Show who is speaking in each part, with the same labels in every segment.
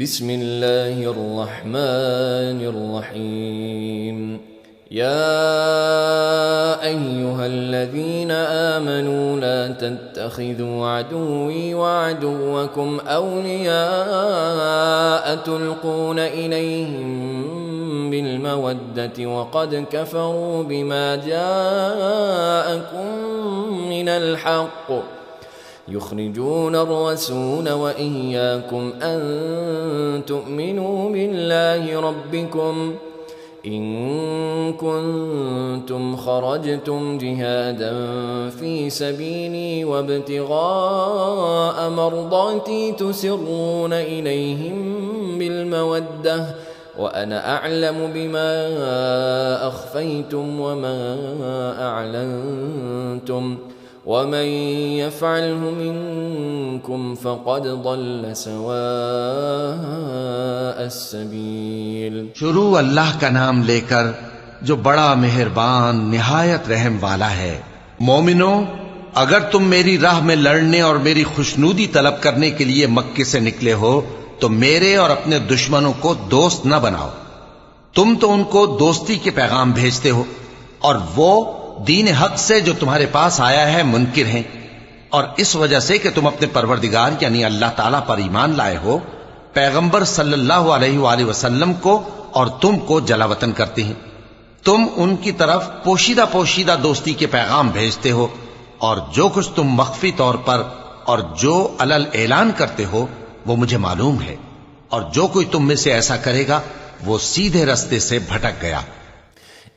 Speaker 1: بسم اللہ الرحمن الرحیم يا أيها الذين آمنوا لا تتخذوا عدوي وعدوكم أولياء تلقون إليهم بالمودة وقد كفروا بما جاءكم من الحق يخرجون الرسول وإياكم أن تؤمنوا بالله ربكم إن كنتم خرجتم جهادا في سبيلي وابتغاء مرضاتي تسرون إليهم بالمودة وأنا أعلم بما أخفيتم وما أعلنتم ومن يفعله منكم فقد ضل سواء السبيل۔
Speaker 2: شروع اللہ کا نام لے کر جو بڑا مہربان نہایت رحم والا ہے۔ مومنو، اگر تم میری راہ میں لڑنے اور میری خوشنودی طلب کرنے کے لیے مکے سے نکلے ہو تو میرے اور اپنے دشمنوں کو دوست نہ بناؤ۔ تم تو ان کو دوستی کے پیغام بھیجتے ہو اور وہ دین حق سے جو تمہارے پاس آیا ہے منکر ہیں، اور اس وجہ سے کہ تم اپنے پروردگار یعنی اللہ تعالیٰ پر ایمان لائے ہو، پیغمبر صلی اللہ علیہ وآلہ وسلم کو اور تم کو جلا وطن کرتے ہیں۔ تم ان کی طرف پوشیدہ پوشیدہ دوستی کے پیغام بھیجتے ہو، اور جو کچھ تم مخفی طور پر اور جو علل اعلان کرتے ہو وہ مجھے معلوم ہے، اور جو کوئی تم میں سے ایسا کرے گا وہ سیدھے رستے سے بھٹک گیا۔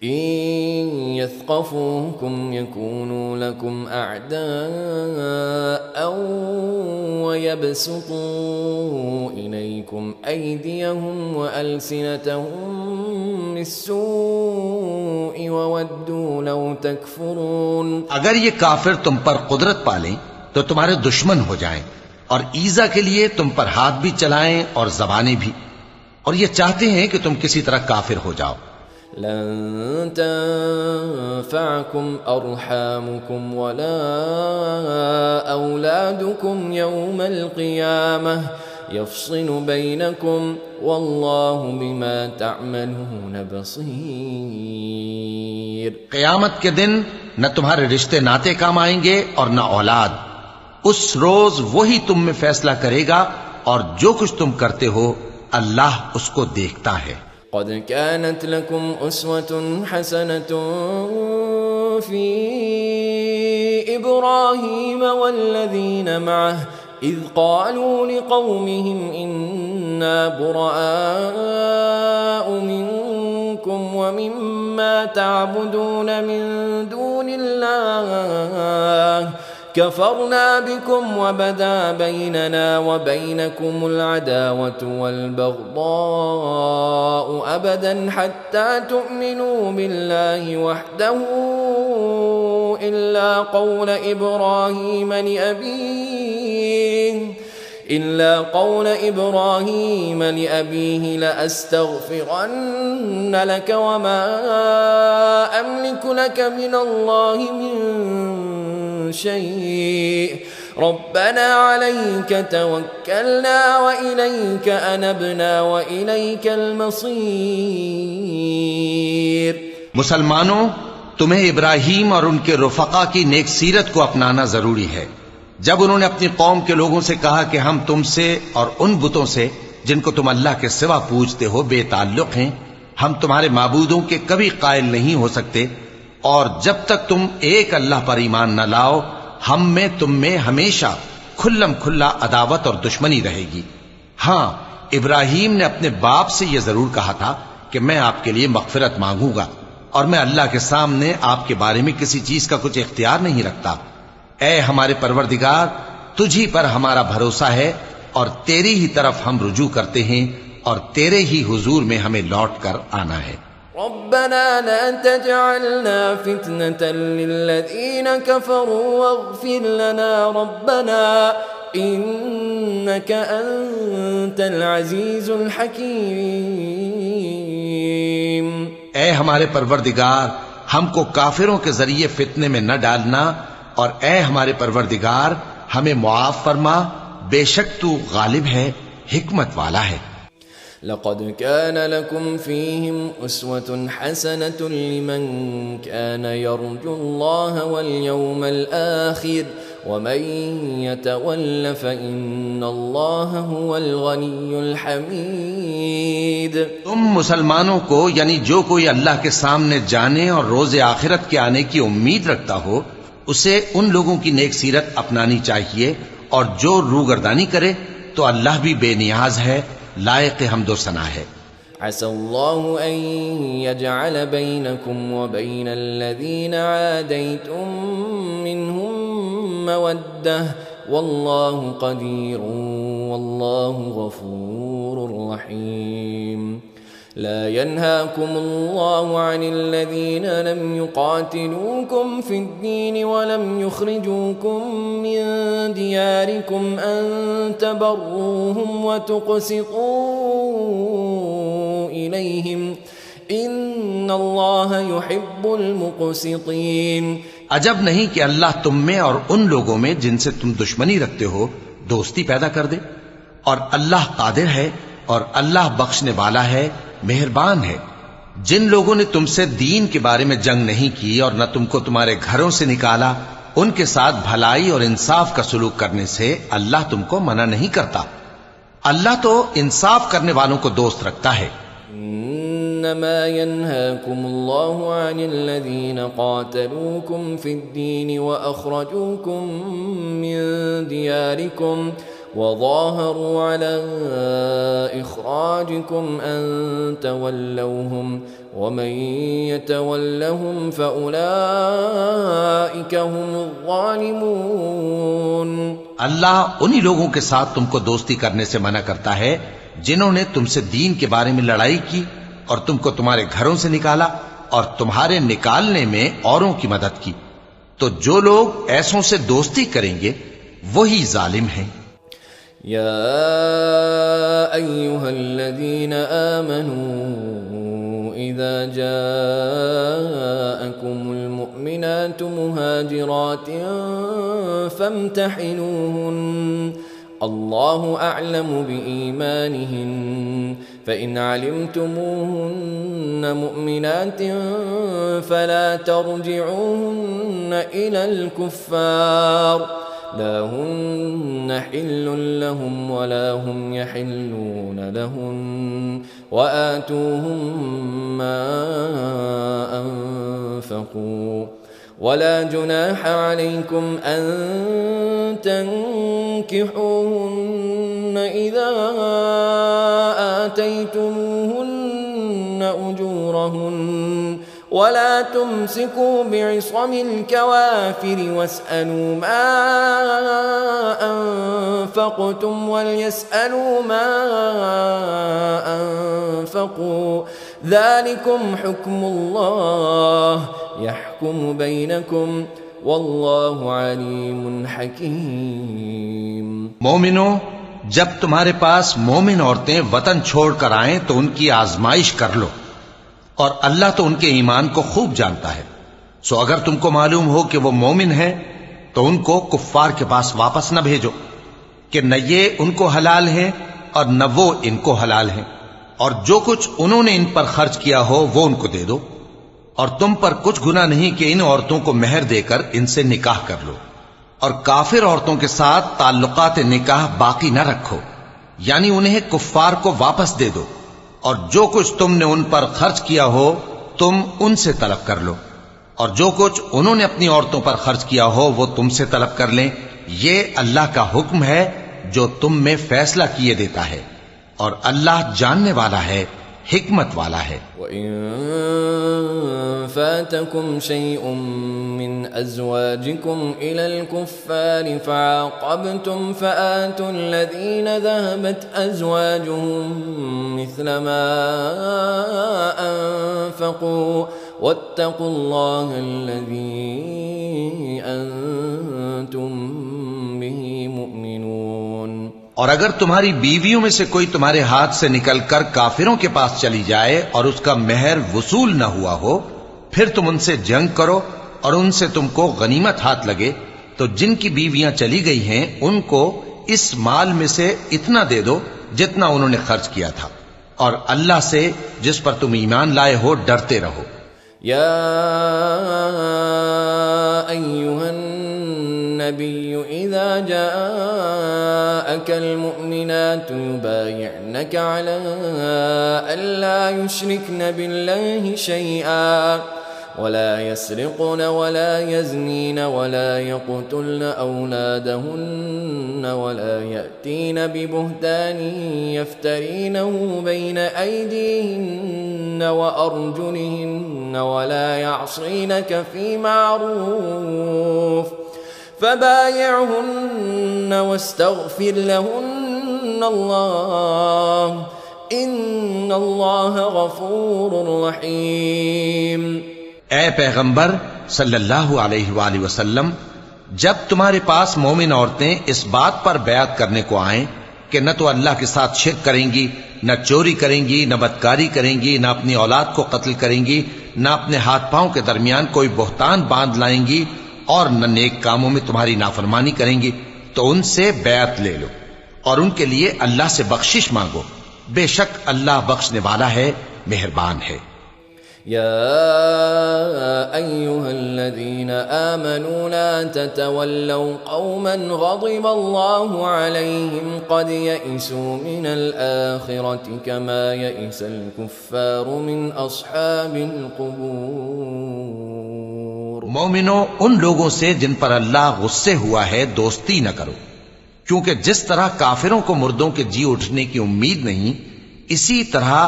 Speaker 1: إن يثقفوكم يكونوا لكم أعداء ويبسطوا إليكم أيديهم وألسنتهم بالسوء وودوا لو تكفرون۔
Speaker 2: اگر یہ کافر تم پر قدرت پالیں تو تمہارے دشمن ہو جائیں، اور ایذا کے لیے تم پر ہاتھ بھی چلائیں اور زبانیں بھی، اور یہ چاہتے ہیں کہ تم کسی طرح کافر ہو جاؤ۔
Speaker 1: لن تنفعكم أرحامكم ولا أولادكم يوم القيامة يفصل بينكم والله بما تعملون بصير۔
Speaker 2: قیامت کے دن نہ تمہارے رشتے ناتے کام آئیں گے اور نہ اولاد۔ اس روز وہی تم میں فیصلہ کرے گا، اور جو کچھ تم کرتے ہو اللہ اس کو دیکھتا ہے۔
Speaker 1: قد كانت لكم أسوة حسنة في إبراهيم والذين معه إذ قالوا لقومهم إنا براء منكم ومما تعبدون من دون الله كفرنا بكم وبدا بيننا وبينكم العداوة والبغضاء أبدا حتى تؤمنوا بالله وحده إلا قول إبراهيم لأبيه لأستغفرن لك وما أملك لك من الله من شيء ربنا عليك توكلنا وإليك أنبنا وإليك المصير۔
Speaker 2: مسلمانوں، تمہیں ابراہیم اور ان کے رفقا کی نیک سیرت کو اپنانا ضروری ہے۔ جب انہوں نے اپنی قوم کے لوگوں سے کہا کہ ہم تم سے اور ان بتوں سے جن کو تم اللہ کے سوا پوجتے ہو بے تعلق ہیں، ہم تمہارے معبودوں کے کبھی قائل نہیں ہو سکتے، اور جب تک تم ایک اللہ پر ایمان نہ لاؤ ہم میں تم میں ہمیشہ کھلم کھلا عداوت اور دشمنی رہے گی۔ ہاں، ابراہیم نے اپنے باپ سے یہ ضرور کہا تھا کہ میں آپ کے لیے مغفرت مانگوں گا، اور میں اللہ کے سامنے آپ کے بارے میں کسی چیز کا کچھ اختیار نہیں رکھتا۔ اے ہمارے پروردگار، تجھی پر ہمارا بھروسہ ہے، اور تیری ہی طرف ہم رجوع کرتے ہیں، اور تیرے ہی حضور میں ہمیں لوٹ کر آنا ہے۔
Speaker 1: ربنا لا تجعلنا فتنة للذين كفروا واغفر لنا ربنا إنك أنت العزيز الحكيم۔
Speaker 2: اے ہمارے پروردگار، ہم کو کافروں کے ذریعے فتنے میں نہ ڈالنا، اور اے ہمارے پروردگار ہمیں معاف فرما، بے شک تو غالب ہے، حکمت والا ہے۔
Speaker 1: لقد كان لكم فيهم أسوة حسنة لمن كان يرجو الله واليوم الآخر ومن يتول فإن الله هو الغني الحميد.
Speaker 2: تم مسلمانوں کو یعنی جو کوئی اللہ کے سامنے جانے اور روز آخرت کے آنے کی امید رکھتا ہو اسے ان لوگوں کی نیک سیرت اپنانی چاہیے، اور جو روگردانی کرے تو اللہ بھی بے نیاز ہے، لائق حمد و ثنا ہے.
Speaker 1: عسى الله أن يجعل بينكم وبين الذين عاديتم منهم مودة والله قدير والله غفور رحيم. لا ينهاكم الله عن الذين لم يقاتلوكم في الدين ولم يخرجوكم من دياركم أن تبروهم وتقسطوا إليهم إن الله يحب المقسطين.
Speaker 2: عجب نہیں کہ اللہ تم میں اور ان لوگوں میں جن سے تم دشمنی رکھتے ہو دوستی پیدا کر دے، اور اللہ قادر ہے اور اللہ بخشنے والا ہے، مہربان ہے. جن لوگوں نے تم سے دین کے بارے میں جنگ نہیں کی اور نہ تم کو تمہارے گھروں سے نکالا، ان کے ساتھ بھلائی اور انصاف کا سلوک کرنے سے اللہ تم کو منع نہیں کرتا. اللہ تو انصاف کرنے والوں کو دوست رکھتا ہے.
Speaker 1: انما ينهاكم الله عن الذين قاتلوكم في الدين واخرجوكم من دياركم وظاهروا على إخراجكم أن تولوهم ومن يتولهم فأولئك هم الظالمون.
Speaker 2: اللہ انہی لوگوں کے ساتھ تم کو دوستی کرنے سے منع کرتا ہے جنہوں نے تم سے دین کے بارے میں لڑائی کی اور تم کو تمہارے گھروں سے نکالا اور تمہارے نکالنے میں اوروں کی مدد کی. تو جو لوگ ایسوں سے دوستی کریں گے وہی ظالم ہیں.
Speaker 1: يا أيها الذين آمنوا إذا جاءكم المؤمنات مهاجرات فامتحنوهن الله أعلم بإيمانهن فإن علمتموهن مؤمنات فلا ترجعوهن إلى الكفار لا هن حل لهم ولا هم يحلون لهن وآتوهم ما أنفقوا ولا جناح عليكم أن تنكحوهن إذا آتيتموهن أجورهن ولا تمسكوا بعصم الكوافر واسألوا ما أنفقتم وليسألوا ما أنفقوا ذلكم حكم الله يحكم بينكم والله عليم حكيم.
Speaker 2: مومنو، جب تمہارے پاس مومن عورتیں وطن چھوڑ کر آئیں تو ان کی آزمائش کر لو، اور اللہ تو ان کے ایمان کو خوب جانتا ہے. سو اگر تم کو معلوم ہو کہ وہ مومن ہیں تو ان کو کفار کے پاس واپس نہ بھیجو کہ نہ یہ ان کو حلال ہیں اور نہ وہ ان کو حلال ہیں، اور جو کچھ انہوں نے ان پر خرچ کیا ہو وہ ان کو دے دو، اور تم پر کچھ گناہ نہیں کہ ان عورتوں کو مہر دے کر ان سے نکاح کر لو. اور کافر عورتوں کے ساتھ تعلقات نکاح باقی نہ رکھو، یعنی انہیں کفار کو واپس دے دو، اور جو کچھ تم نے ان پر خرچ کیا ہو تم ان سے طلب کر لو، اور جو کچھ انہوں نے اپنی عورتوں پر خرچ کیا ہو وہ تم سے طلب کر لیں. یہ اللہ کا حکم ہے جو تم میں فیصلہ کیے دیتا ہے، اور اللہ جاننے والا ہے، حکمت والا ہے.
Speaker 1: وَإِن فَاتَكُمْ شَيْءٌ مِّنْ أَزْوَاجِكُمْ إِلَى الْكُفَّارِ فَعَاقَبْتُمْ فَآتُوا الَّذِينَ ذَهَبَتْ أَزْوَاجُهُمْ مِثْلَ مَا أَنفَقُوا وَاتَّقُوا اللَّهَ الَّذِي أَنتُم بِهِ مُؤْمِنُونَ.
Speaker 2: اور اگر تمہاری بیویوں میں سے کوئی تمہارے ہاتھ سے نکل کر کافروں کے پاس چلی جائے اور اس کا مہر وصول نہ ہوا ہو، پھر تم ان سے جنگ کرو اور ان سے تم کو غنیمت ہاتھ لگے تو جن کی بیویاں چلی گئی ہیں ان کو اس مال میں سے اتنا دے دو جتنا انہوں نے خرچ کیا تھا، اور اللہ سے جس پر تم ایمان لائے ہو ڈرتے رہو۔
Speaker 1: يا أيها النبي إذا جاءك المؤمنات يبايعنك على ألا يشركن بالله شيئا ولا يسرقن ولا يزنين ولا يقتلن أولادهن ولا يأتين ببهتان يفترينه بين أيديهن وأرجلهن ولا يعصينك في معروف فبايعهن واستغفر لهن الله إن الله غفور رحيم۔
Speaker 2: اے پیغمبر صلی اللہ علیہ وآلہ وسلم، جب تمہارے پاس مومن عورتیں اس بات پر بیعت کرنے کو آئیں کہ نہ تو اللہ کے ساتھ شرک کریں گی، نہ چوری کریں گی، نہ بدکاری کریں گی، نہ اپنی اولاد کو قتل کریں گی، نہ اپنے ہاتھ پاؤں کے درمیان کوئی بہتان باندھ لائیں گی، اور نہ نیک کاموں میں تمہاری نافرمانی کریں گی، تو ان سے بیعت لے لو اور ان کے لیے اللہ سے بخشش مانگو، بے شک اللہ بخشنے والا ہے، مہربان ہے۔
Speaker 1: يا أيها الذين آمنوا لا تتولوا قوما غضب الله عليهم قد يئسوا من الآخرة كما يئس الكفار من أصحاب القبور۔
Speaker 2: مومنو، ان لوگوں سے جن پر اللہ غصے ہوا ہے دوستی نہ کرو، کیونکہ جس طرح کافروں کو مردوں کے جی اٹھنے کی امید نہیں، اسی طرح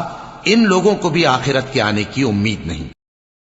Speaker 2: ان لوگوں کو بھی آخرت کے آنے کی امید نہیں۔